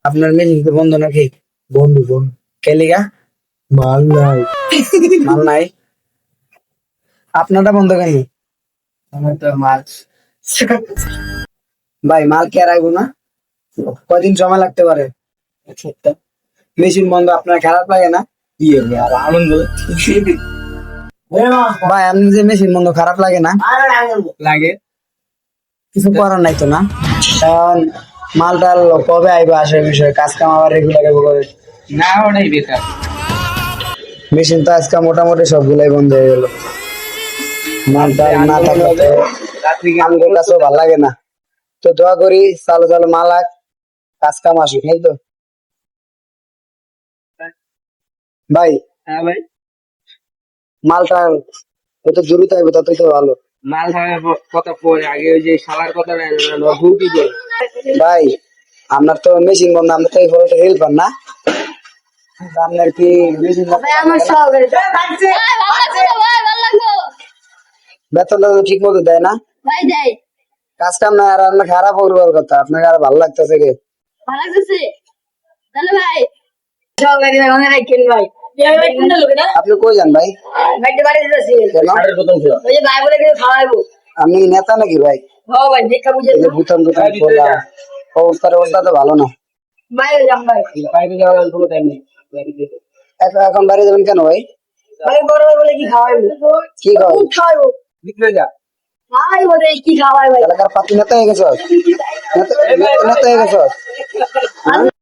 আপনার মেশিন কি বন্ধ নাকি? বন্ধু বোন কেলিগা মাল নাই। মাল নাই, আপনারটা বন্ধ কেন? আমার তো মাল ভাই মাল কে রাখবো না? কয়দিন সময় লাগতে পারে? মেশিন বন্ধ আপনার খারাপ লাগে না? কি হবে আর আনন্দ ভাই আপনি যে মেশিন বন্ধ খারাপ লাগে না? লাগে। কিছু করার নাই তো না? কারণ মালটাল কবে আইবে আসার বিষয়, কাজ কাম আবার রেগুলার করে। না ওটাই বেকার। মেশিন তো আজকে মোটামুটি সবগুলাই বন্ধ হয়ে গেল। মালটা না থাকলে তো রাত্রি আমাদের কাছেও ভালো লাগে না। তো দোয়া করি চালো চালো মাল আক, কাজ কাম আসুক, এই তো ভাই। হ্যাঁ ভাই, মালটা যত দ্রুত আইবে ততই তো ভালো। মাল ধরার কথা পরে আগে ওই যে শালার কথা ভুলকি করে। ভাই আপনার তো মেশিন বন্ধ, আমরা তো এই ফলটা হেল্পার না? আপনার কি মেশিন বেতনটা তো ঠিক মতো দেয় না? ভাই দেয় কাজ কাম না আর আপনার খারাপ করবার কথা, আপনাকে আর ভালো লাগতেছে কে? ভালো লাগতেছে তাহলে ভাই সব গাড়ি ভাঙা রাখেন ভাই। ভাই কোনটা লোকে না আপনি কই যান ভাই? ভাইতে বাড়ি দিতেছি। কেন? ওই যে ভাই বলে কিছু খাওয়াইবো। আপনি নেতা নাকি ভাই? ও ভাই দেখা বুঝে এই যে বুতাম টুতাম খোলা, অবস্থা তো ভালো না। ভাই যাম ভাই। বাইরে যাওয়ার কোনো টাইম নেই। এখন বাড়ি যাবেন কেন ভাই? ভাই বড় ভাই বলে কি খাওয়াইবো? কি খাওয়াই? খুব খাওয়াইবো। বিক্রে যা। ভাই বলে কি খাওয়াই ভাই? এলাকার পাতি নেতা হয়ে গেছ? নেতা হয়ে গেছ?